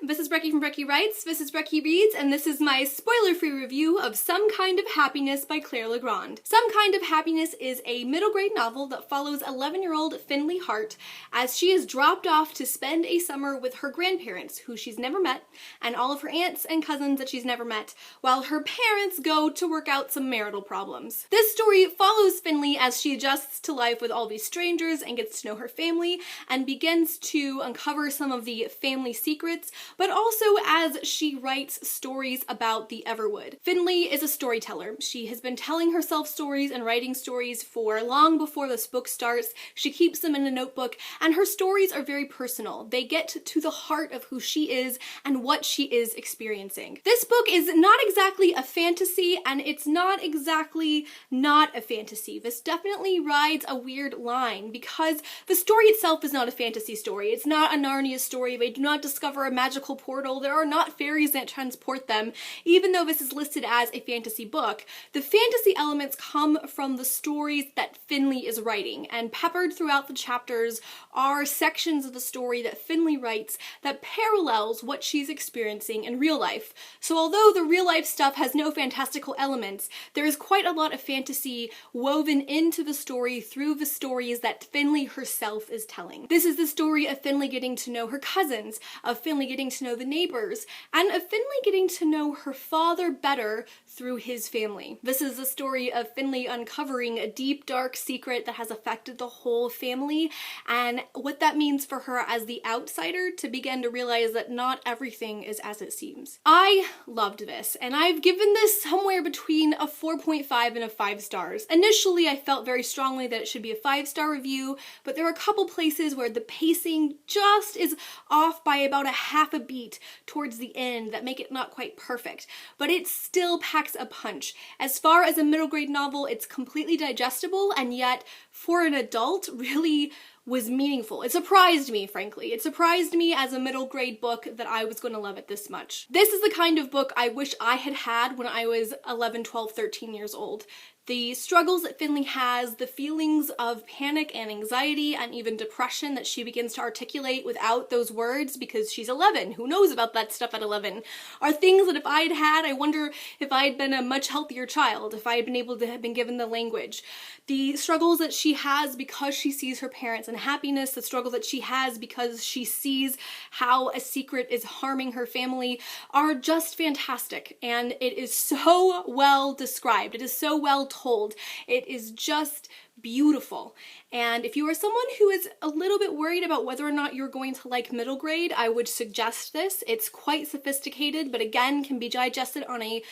This is Breckie from Breckie Writes, this is Breckie Reads, and this is my spoiler-free review of Some Kind of Happiness by Claire Legrand. Some Kind of Happiness is a middle grade novel that follows 11-year-old Finley Hart as she is dropped off to spend a summer with her grandparents, who she's never met, and all of her aunts and cousins that she's never met, while her parents go to work out some marital problems. This story follows Finley as she adjusts to life with all these strangers and gets to know her family and begins to uncover some of the family secrets, but also as she writes stories about the Everwood. Finley is a storyteller. She has been telling herself stories and writing stories for long before this book starts. She keeps them in a notebook, and her stories are very personal. They get to the heart of who she is and what she is experiencing. This book is not exactly a fantasy, and it's not exactly not a fantasy. This definitely rides a weird line because the story itself is not a fantasy story. It's not a Narnia story. They do not discover a magical portal. There are not fairies that transport them. Even though this is listed as a fantasy book, the fantasy elements come from the stories that Finley is writing, and peppered throughout the chapters are sections of the story that Finley writes that parallels what she's experiencing in real life. So although the real life stuff has no fantastical elements, there is quite a lot of fantasy woven into the story through the stories that Finley herself is telling. This is the story of Finley getting to know her cousins, of Finley getting to know the neighbors, and of Finley getting to know her father better through his family. This is the story of Finley uncovering a deep, dark secret that has affected the whole family, and what that means for her as the outsider to begin to realize that not everything is as it seems. I loved this, and I've given this somewhere between a 4.5 and a 5 stars. Initially, I felt very strongly that it should be a 5-star review, but there are a couple places where the pacing just is off by about a half a beat towards the end that make it not quite perfect, but it still packs a punch. As far as a middle grade novel, it's completely digestible, and yet for an adult really was meaningful. It surprised me, frankly. It surprised me as a middle grade book that I was going to love it this much. This is the kind of book I wish I had had when I was 11, 12, 13 years old. The struggles that Finley has, the feelings of panic and anxiety and even depression that she begins to articulate without those words because she's 11, who knows about that stuff at 11, are things that if I'd had, I wonder if I'd been a much healthier child, if I had been able to have been given the language. The struggles that she has because she sees her parents' unhappiness, the struggle that she has because she sees how a secret is harming her family are just fantastic, and it is so well described. It is so well told. It is just beautiful. And if you are someone who is a little bit worried about whether or not you're going to like middle grade, I would suggest this. It's quite sophisticated, but again can be digested on a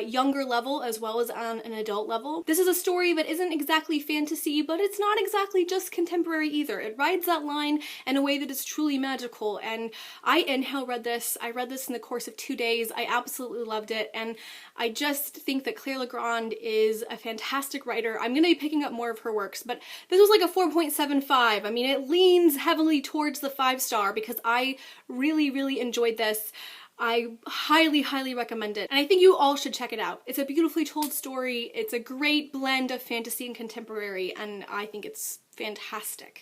younger level as well as on an adult level. This is a story that isn't exactly fantasy, but it's not exactly just contemporary either. It rides that line in a way that is truly magical, and I read this. I read this in the course of 2 days. I absolutely loved it, and I just think that Claire Legrand is a fantastic writer. I'm going to be picking up more of her works, but this was like a 4.75. I mean, it leans heavily towards the 5-star because I really, really enjoyed this. I highly, highly recommend it, and I think you all should check it out. It's a beautifully told story. It's a great blend of fantasy and contemporary, and I think it's fantastic.